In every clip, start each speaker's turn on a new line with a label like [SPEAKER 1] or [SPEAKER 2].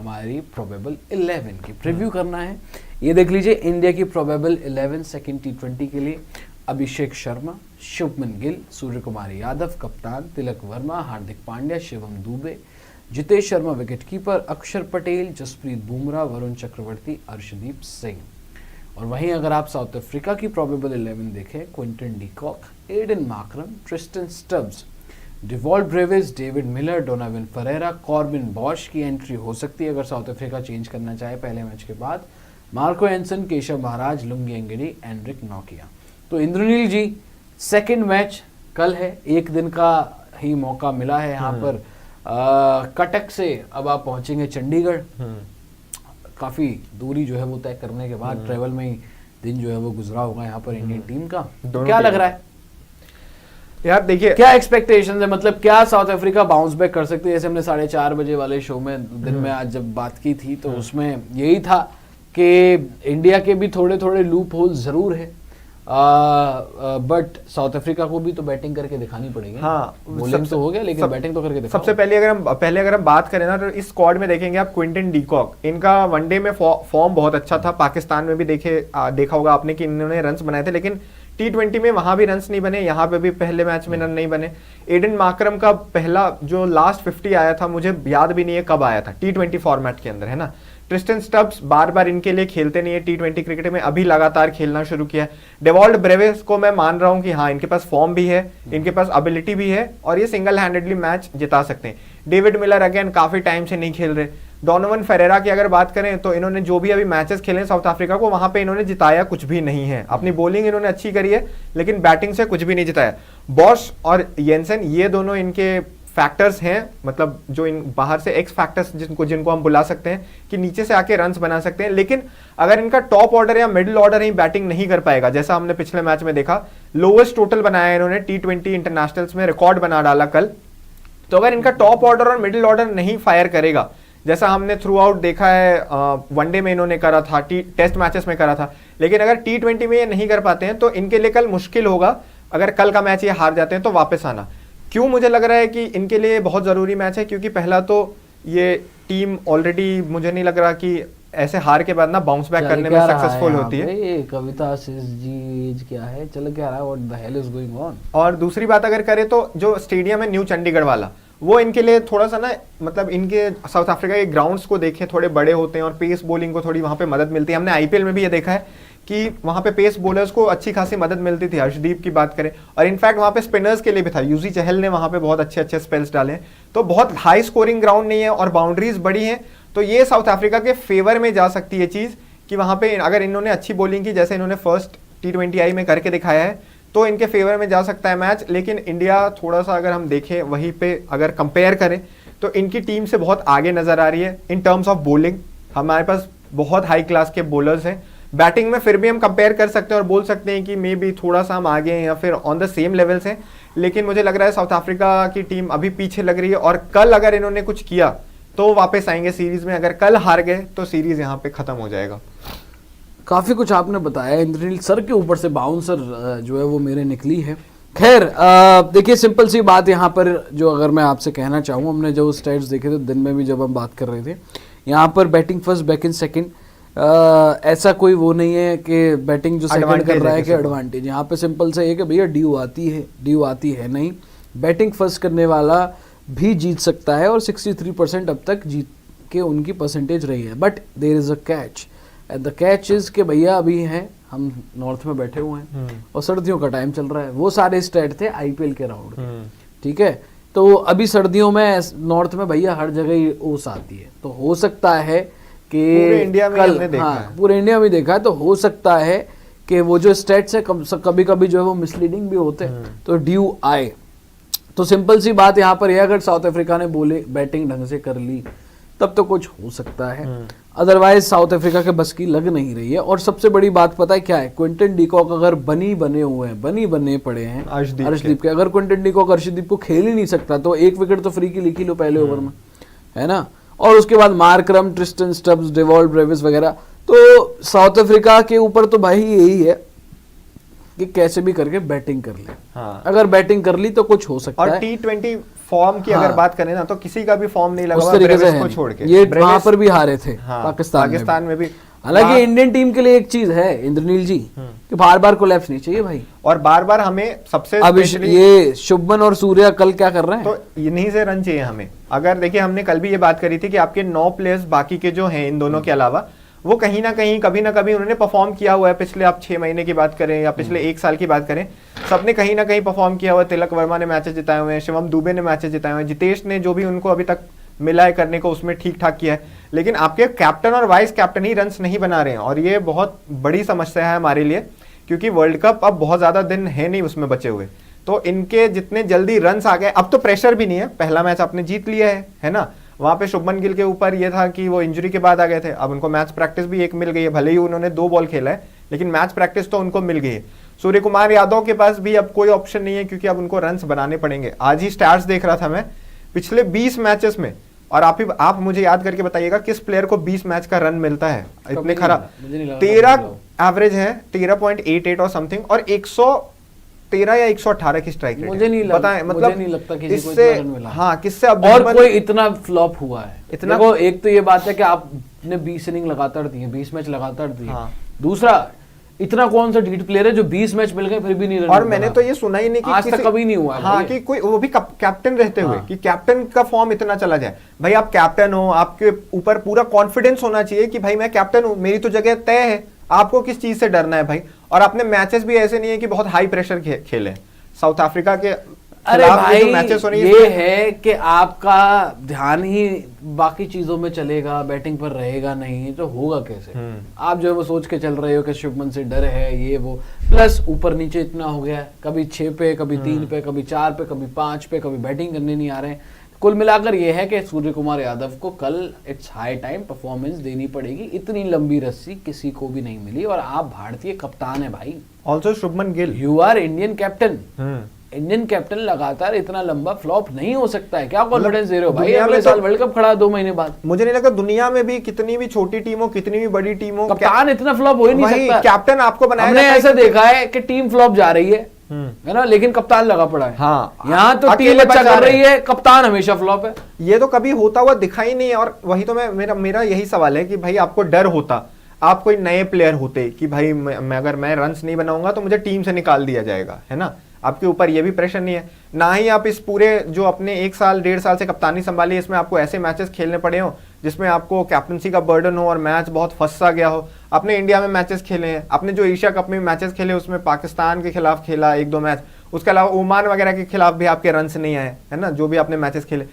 [SPEAKER 1] हमारी प्रोबेबल 11 की प्रीव्यू करना है। ये देख लीजिए इंडिया की प्रोबेबल 11 सेकेंड T20 के लिए। अभिषेक शर्मा, शुभमन गिल, सूर्य कुमार यादव कप्तान, तिलक वर्मा, हार्दिक पांड्या, शिवम दुबे, जितेश शर्मा विकेटकीपर, अक्षर पटेल, जसप्रीत बुमराह, वरुण चक्रवर्ती, अर्शदीप सिंह। और वहीं अगर आप साउथ अफ्रीका की प्रोबेबल 11 देखें, Quinton de Kock, Aiden Markram, Tristan Stubbs, Dewald Brevis, David Miller, Donovan Ferreira, Corbin Bosch की एंट्री हो सकती है अगर साउथ अफ्रीका चेंज करना चाहे पहले मैच के बाद। Marco एंसन, Keshav Maharaj, lungi एंगडी, Anrich Nokia. तो इंद्रनील जी, सेकंड मैच कल है, एक दिन का ही मौका मिला है यहाँ पर। कटक से अब आप पहुंचेंगे चंडीगढ़, काफी दूरी जो है वो तय करने के बाद ट्रेवल में ही दिन जो है वो गुजरा होगा यहाँ पर इंडियन टीम का। क्या लग रहा है
[SPEAKER 2] यार? देखिए, क्या एक्सपेक्टेशन है, मतलब क्या साउथ अफ्रीका बाउंस बैक कर सकती है? जैसे हमने 4:30 बजे वाले शो में दिन में आज जब बात की थी तो उसमें यही था कि इंडिया के भी थोड़े थोड़े लूप होल जरूर है, बट साउथ अफ्रीका को भी तो बैटिंग करके दिखानी पड़ेगी।
[SPEAKER 1] हाँ,
[SPEAKER 2] बॉलिंग तो हो गया लेकिन बैटिंग तो करके दिखाओ।
[SPEAKER 1] सबसे पहले अगर हम बात करें ना तो इस स्क्वाड में देखेंगे आप क्विंटन डिकॉक, इनका वनडे में फॉर्म बहुत अच्छा था। पाकिस्तान में भी देखा होगा आपने कि इन्होंने रन्स बनाए थे, लेकिन T20 में वहां भी रन्स नहीं बने, यहाँ पे भी पहले मैच में रन नहीं बने। एडन मार्करम का पहला जो लास्ट 50 आया था, मुझे याद भी नहीं है कब आया था, T20 फॉर्मेट के अंदर, है ना। ट्रिस्टन स्टब्स बार बार इनके लिए खेलते नहीं है T20 क्रिकेट में, अभी लगातार खेलना शुरू किया है। डेवॉल्ट ब्रेविस को मैं मान रहा हूं कि हाँ, इनके पास फॉर्म भी है, इनके पास एबिलिटी भी है और ये सिंगल हैंडेडली मैच जिता सकते हैं। डेविड मिलर अगेन काफी टाइम से नहीं खेल रहे। डोनोवन फेरेरा की अगर बात करें तो इन्होंने जो भी अभी मैचेस खेले साउथ अफ्रीका को, वहां पे इन्होंने जिताया कुछ भी नहीं है। अपनी बॉलिंग इन्होंने अच्छी करी है लेकिन बैटिंग से कुछ भी नहीं जिताया। बॉश और येंसन, ये दोनों इनके फैक्टर्स हैं, मतलब जो इन बाहर से एक्स फैक्टर्स जिनको हम बुला सकते हैं कि नीचे से आके रन्स बना सकते हैं। लेकिन अगर इनका टॉप ऑर्डर या मिडिल ऑर्डर ही बैटिंग नहीं कर पाएगा, जैसा हमने पिछले मैच में देखा, लोवेस्ट टोटल बनाया इन्होंने T20 इंटरनेशनल्स में, रिकॉर्ड बना डाला कल। तो अगर इनका टॉप ऑर्डर और मिडिल ऑर्डर नहीं फायर करेगा, जैसा हमने थ्रू आउट देखा है, वनडे में इन्होंने करा था, टेस्ट मैचेस में करा था, लेकिन अगर T20 में ये नहीं कर पाते हैं तो इनके लिए कल मुश्किल होगा। अगर कल का मैच ये हार जाते हैं तो वापस आना। क्यों मुझे लग रहा है कि इनके लिए बहुत जरूरी मैच है? क्योंकि पहला तो ये टीम ऑलरेडी, मुझे नहीं लग रहा कि ऐसे हार के बाद ना बाउंस बैक करने में सक्सेसफुल होती है।
[SPEAKER 2] ये कविता जी क्या है, चल क्या रहा है, what the hell is going on.
[SPEAKER 1] और दूसरी बात अगर करें तो जो स्टेडियम है न्यू चंडीगढ़ वाला, वो इनके लिए थोड़ा सा ना, मतलब इनके साउथ अफ्रीका के ग्राउंड्स को देखें, थोड़े बड़े होते हैं और पेस बॉलिंग को थोड़ी वहां पे मदद मिलती है। हमने IPL में भी ये देखा है कि वहां पे पेस बॉलर्स को अच्छी खासी मदद मिलती थी। हर्षदीप की बात करें, और इनफैक्ट वहां पे स्पिनर्स के लिए भी था, यूजी चहल ने वहां पे बहुत अच्छे स्पेल्स डाले। तो बहुत हाई स्कोरिंग ग्राउंड नहीं है और बाउंड्रीज बड़ी हैं, तो ये साउथ अफ्रीका के फेवर में जा सकती है चीज कि वहां पे अगर इन्होंने अच्छी बॉलिंग की, जैसे इन्होंने फर्स्ट T20I में करके दिखाया है, तो इनके फेवर में जा सकता है मैच। लेकिन इंडिया थोड़ा सा अगर हम देखें वहीं पे अगर कंपेयर करें तो इनकी टीम से बहुत आगे नजर आ रही है इन टर्म्स ऑफ बॉलिंग। हमारे पास बहुत हाई क्लास के बॉलर्स हैं। बैटिंग में फिर भी हम कंपेयर कर सकते हैं और बोल सकते हैं कि मे बी थोड़ा सा हम आगे हैं या फिर ऑन द सेम लेवल्स हैं, लेकिन मुझे लग रहा है साउथ अफ्रीका की टीम अभी पीछे लग रही है। और कल अगर इन्होंने कुछ किया तो वापस आएंगे सीरीज में, अगर कल हार गए तो सीरीज यहाँ पे खत्म हो जाएगा।
[SPEAKER 2] काफी कुछ आपने बताया इंद्रनील सर के ऊपर से बाउंसर जो है वो मेरे निकली है। खैर देखिए, सिंपल सी बात यहाँ पर जो अगर मैं आपसे कहना चाहूँ, हमने जो स्टैट्स देखे थे दिन में भी जब हम बात कर रहे थे, यहाँ पर बैटिंग फर्स्ट बैटिंग सेकंड, ऐसा कोई वो नहीं है कि बैटिंग जो सेकंड कर रहा है कि एडवांटेज। यहाँ पे सिंपल से है कि भैया ड्यू आती है नहीं, बैटिंग फर्स्ट करने वाला भी जीत सकता है और 63% अब तक जीत के उनकी परसेंटेज रही है। But there is a catch, and the catch is कि भैया अभी हैं हम नॉर्थ में बैठे हुए हैं और सर्दियों का टाइम चल रहा है। वो सारे स्टेट थे IPL के राउंड के, ठीक है। तो अभी सर्दियों में नॉर्थ में भैया हर जगह ही ओस आती है, तो हो सकता है कि
[SPEAKER 1] पूरे इंडिया में हमने देखा है।
[SPEAKER 2] पूरे इंडिया में देखा है, तो हो सकता है कि वो जो स्टेट्स है कभी कभी जो है वो मिसलीडिंग भी होते हैं, तो ड्यू आए। तो सिंपल सी बात यहाँ पर है, अगर साउथ अफ्रीका ने बोले बैटिंग ढंग से कर ली तब तो कुछ हो सकता है, अदरवाइज साउथ अफ्रीका के बस की लग नहीं रही है। और सबसे बड़ी बात पता है क्या है, क्विंटन डिकॉक अगर बने पड़े हैं अर्शदीप के, अगर क्विंटन डिकॉक अर्शदीप को खेल ही नहीं सकता तो एक विकेट तो फ्री की लिखी लो पहले ओवर में, है ना। और उसके बाद Markram, Tristan stubs, Dewald Brevis वगैरह, तो साउथ अफ्रीका के ऊपर तो भाई यही है कि कैसे भी करके बैटिंग कर ले।
[SPEAKER 1] हाँ।
[SPEAKER 2] अगर बैटिंग कर ली तो कुछ हो सकता
[SPEAKER 1] और
[SPEAKER 2] है।
[SPEAKER 1] T20 फॉर्म की अगर
[SPEAKER 2] हाँ।
[SPEAKER 1] बात करें ना तो किसी का भी फॉर्म नहीं लगा
[SPEAKER 2] उस
[SPEAKER 1] हुआ
[SPEAKER 2] तरीके से
[SPEAKER 1] ब्रेविस
[SPEAKER 2] है
[SPEAKER 1] को
[SPEAKER 2] नहीं।
[SPEAKER 1] छोड़ के।
[SPEAKER 2] ये
[SPEAKER 1] ब्रेविस-
[SPEAKER 2] वहां पर भी हारे थे
[SPEAKER 1] हाँ,
[SPEAKER 2] पाकिस्तान
[SPEAKER 1] में भी।
[SPEAKER 2] हालांकि इंडियन टीम के लिए एक चीज है इंद्रनील जी कि बार बार कोलैप्स नहीं चाहिए भाई।
[SPEAKER 1] और बार बार हमें सबसे
[SPEAKER 2] अब
[SPEAKER 1] specially-
[SPEAKER 2] ये शुभमन और सूर्या कल क्या कर रहे हैं?
[SPEAKER 1] तो इन्हीं से रन चाहिए हमें। अगर देखिए हमने कल भी ये बात करी थी कि आपके 9 प्लेयर्स बाकी के जो हैं इन दोनों के अलावा वो कहीं ना कहीं कभी ना कभी उन्होंने परफॉर्म किया हुआ है। पिछले आप 6 महीने की बात करें या पिछले 1 साल की बात करें, सबने कहीं ना कहीं परफॉर्म किया हुआ है। तिलक वर्मा ने मैचेस जिताए हुए हैं, शिवम दुबे ने मैचेस जिताए हुए हैं, जितेश ने जो भी उनको अभी तक मिला है करने को उसमें ठीक ठाक किया है। लेकिन आपके कैप्टन और वाइस कैप्टन ही रन्स नहीं बना रहे हैं और ये बहुत बड़ी समस्या है हमारे लिए, क्योंकि वर्ल्ड कप अब बहुत ज्यादा दिन है नहीं उसमें बचे हुए। तो इनके जितने जल्दी रन्स आ गए, अब तो प्रेशर भी नहीं है, पहला मैच आपने जीत लिया है ना। वहां पे शुभमन गिल के ऊपर ये था कि वो इंजरी के बाद आ गए थे, अब उनको मैच प्रैक्टिस भी एक मिल गई है, भले ही उन्होंने 2 बॉल खेला है लेकिन मैच प्रैक्टिस तो उनको मिल गई है। सूर्य कुमार यादव के पास भी अब कोई ऑप्शन नहीं है क्योंकि अब उनको रन्स बनाने पड़ेंगे। आज ही स्टैट्स देख रहा था मैं, पिछले 20 मैचेस में, और आप मुझे याद करके बताइएगा किस प्लेयर को 20 मैच का रन मिलता है इतने खराब। 13 एवरेज है, 13.88 और समथिंग, और 113 या 118 की स्ट्राइक रेट।
[SPEAKER 2] मुझे नहीं
[SPEAKER 1] बताएं
[SPEAKER 2] मुझे
[SPEAKER 1] मतलब
[SPEAKER 2] नहीं लगता किसी को
[SPEAKER 1] इससे
[SPEAKER 2] इतना रन मिला।
[SPEAKER 1] हाँ किससे अब
[SPEAKER 2] और
[SPEAKER 1] दुश्मन-
[SPEAKER 2] कोई इतना फ्लॉप हुआ है
[SPEAKER 1] इतना-
[SPEAKER 2] देखो, एक तो ये बात है कि आपने 20 इनिंग लगातार दी है, 20 मैच लगातार दिए।
[SPEAKER 1] हाँ।
[SPEAKER 2] दूसरा, इतना कौन सा ढीठ प्लेयर है जो 20 मैच मिल गए फिर भी नहीं रन
[SPEAKER 1] और
[SPEAKER 2] बना?
[SPEAKER 1] मैंने तो ये सुना ही नहीं कि
[SPEAKER 2] आज तक कभी नहीं हुआ है
[SPEAKER 1] हाँ
[SPEAKER 2] भाई।
[SPEAKER 1] कि कोई वो भी कैप्टन रहते हुए
[SPEAKER 2] हाँ।
[SPEAKER 1] कि कैप्टन का फॉर्म इतना चला जाए। भाई आप कैप्टन हो, आपके ऊपर पूरा कॉन्फिडेंस होना चाहिए कि भाई मैं कैप्टन हूं, मेरी तो जगह तय है, आपको किस चीज से डरना है भाई। और आपने मैचेस भी ऐसे नहीं है कि बहुत हाई प्रेशर खेले। साउथ अफ्रीका के
[SPEAKER 2] अरे
[SPEAKER 1] खिलाफ
[SPEAKER 2] भाई
[SPEAKER 1] जो मैचेस हो रही
[SPEAKER 2] ये है कि आपका ध्यान ही बाकी चीजों में चलेगा, बैटिंग पर रहेगा नहीं, तो होगा कैसे? आप जो है वो सोच के चल रहे हो कि शुभमन से डर है ये वो, प्लस ऊपर नीचे इतना हो गया है, कभी 6 पे, कभी 3 पे, कभी 4 पे, कभी 5 पे, कभी बैटिंग करने नहीं आ रहे हैं। कुल मिलाकर ये है कि सूर्य कुमार यादव को कल इट्स हाई टाइम परफॉर्मेंस देनी पड़ेगी। इतनी लंबी रस्सी किसी को भी नहीं मिली और आप भारतीय कप्तान है भाई।
[SPEAKER 1] Also Shubman Gill,
[SPEAKER 2] you are Indian captain. Indian captain लगातार इतना लंबा फ्लॉप नहीं हो सकता है। क्या कॉन्फिडेंस दे रहे हो भाई?
[SPEAKER 1] दुनिया
[SPEAKER 2] अगले
[SPEAKER 1] में
[SPEAKER 2] साल
[SPEAKER 1] तो-
[SPEAKER 2] वर्ल्ड कप खड़ा है 2 महीने बाद।
[SPEAKER 1] मुझे नहीं लगता दुनिया में भी कितनी भी छोटी टीम हो, कितनी भी बड़ी टीम हो,
[SPEAKER 2] कप्तान इतना फ्लॉप हो ही नहीं
[SPEAKER 1] वही
[SPEAKER 2] सकता।
[SPEAKER 1] कैप्टन आपको बनाया
[SPEAKER 2] हमने
[SPEAKER 1] जाता है
[SPEAKER 2] ऐसा
[SPEAKER 1] कि-
[SPEAKER 2] देखा है कि टीम फ्लॉप जा रही है ना, लेकिन कप्तान लगा पड़ा है।
[SPEAKER 1] हाँ,
[SPEAKER 2] यहाँ तो
[SPEAKER 1] अकेले
[SPEAKER 2] टीम अच्छा
[SPEAKER 1] बचा
[SPEAKER 2] कर
[SPEAKER 1] रहे
[SPEAKER 2] रही है, कप्तान हमेशा फ्लॉप है।
[SPEAKER 1] ये तो कभी होता हुआ दिखाई नहीं है। और वही तो मेरा यही सवाल है कि भाई आपको डर होता, आप कोई नए प्लेयर होते कि भाई मैं अगर मैं रन्स नहीं बनाऊंगा तो मुझे टीम से निकाल दिया जाएगा, है ना। आपके ऊपर ये भी प्रेशर नहीं है, ना ही आप इस पूरे जो अपने 1 साल 1.5 साल से कप्तानी संभाली, इसमें आपको ऐसे मैचेस खेलने पड़े हो जिसमें आपको कैप्टनसी का बर्डन हो और मैच बहुत फंसा गया हो। अपने इंडिया में मैचेस खेले हैं, अपने जो एशिया कप में मैचेस खेले उसमें पाकिस्तान के खिलाफ खेला 1-2 मैच, उसके अलावा ओमान वगैरह के खिलाफ भी आपके रन्स नहीं आए, है ना। जो भी आपने मैचेस खेले,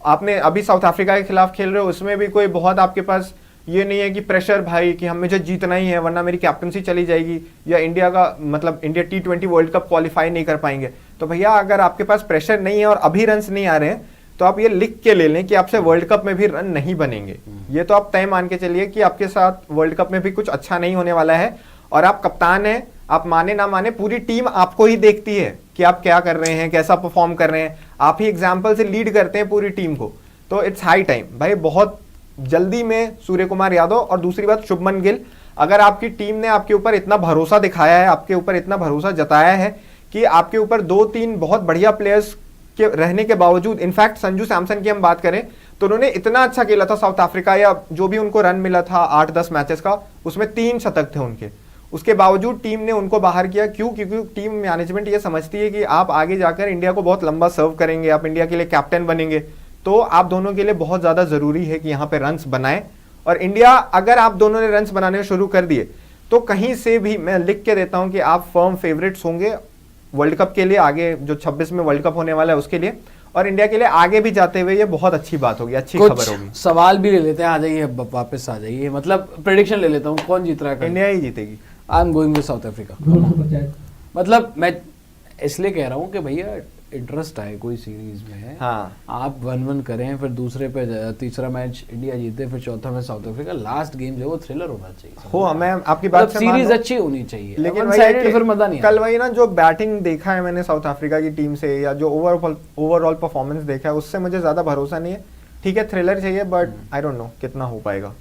[SPEAKER 1] आपने अभी साउथ अफ्रीका के खिलाफ खेल रहे हो, उसमें भी कोई बहुत आपके पास ये नहीं है कि प्रेशर भाई कि मुझे जीतना ही है वरना मेरी कैप्टनसी चली जाएगी, या इंडिया का मतलब India T20 world cup qualify नहीं कर पाएंगे। तो भैया अगर आपके पास प्रेशर नहीं है और अभी रन्स नहीं आ रहे हैं तो आप ये लिख के ले लें कि आपसे वर्ल्ड कप में भी रन नहीं बनेंगे। ये तो आप तय मान के चलिए कि आपके साथ वर्ल्ड कप में भी कुछ अच्छा नहीं होने वाला है। और आप कप्तान हैं, आप माने ना माने पूरी टीम आपको ही देखती है कि आप क्या कर रहे हैं, कैसा परफॉर्म कर रहे हैं, आप ही एग्जाम्पल से लीड करते हैं पूरी टीम को। तो इट्स हाई टाइम भाई, बहुत जल्दी में सूर्य कुमार यादव और दूसरी बात शुभमन गिल, अगर आपकी टीम ने आपके ऊपर इतना भरोसा दिखाया है, आपके ऊपर इतना भरोसा जताया है कि आपके ऊपर 2-3 बहुत बढ़िया प्लेयर्स के रहने के बावजूद, इनफैक्ट संजू सैमसन की हम बात करें तो उन्होंने इतना अच्छा खेला था साउथ अफ्रीका, या जो भी उनको रन मिला था 8-10 मैचेस का, उसमें 3 शतक थे उनके, उसके बावजूद टीम ने उनको बाहर किया। क्यों? क्योंकि टीम मैनेजमेंट ये समझती है कि आप आगे जाकर इंडिया को बहुत लंबा सर्व करेंगे, आप इंडिया के लिए कैप्टन बनेंगे, तो आप दोनों के लिए बहुत ज्यादा जरूरी है कि यहाँ पे रन्स बनाए। और इंडिया, अगर आप दोनों ने रन्स बनाने शुरू कर दिए तो कहीं से भी मैं लिख के देता हूं कि आप फर्म फेवरेट्स होंगे वर्ल्ड कप के लिए, आगे जो 26 में वर्ल्ड कप होने वाला है उसके लिए, और इंडिया के लिए आगे भी जाते हुए ये बहुत अच्छी बात होगी, अच्छी खबर होगी।
[SPEAKER 2] सवाल भी ले लेते हैं, आ जाइए वापस आ जाइए, मतलब प्रेडिक्शन ले लेता हूँ, कौन जीत रहा है?
[SPEAKER 1] इंडिया ही जीतेगी।
[SPEAKER 2] I am going with south Africa. मतलब मैं इसलिए कह रहा हूँ कि भैया इंटरेस्ट आए कोई सीरीज में,
[SPEAKER 1] हाँ,
[SPEAKER 2] आप 1-1 करें, फिर दूसरे पे तीसरा मैच इंडिया जीते, फिर चौथा match south Africa, last game जो वो थ्रिलर होना चाहिए।
[SPEAKER 1] हो, मैं आपकी बात से मान
[SPEAKER 2] सीरीज
[SPEAKER 1] रहा हूं।
[SPEAKER 2] अच्छी होनी चाहिए,
[SPEAKER 1] लेकिन
[SPEAKER 2] वन साइडेड फिर मजा नहीं
[SPEAKER 1] कल वही ना, जो बैटिंग देखा है मैंने साउथ अफ्रीका की टीम से, या जो ओवरऑल परफॉर्मेंस देखा है, उससे मुझे ज्यादा भरोसा नहीं है। ठीक है, थ्रिलर चाहिए, बट आई डोंट नो कितना हो पाएगा।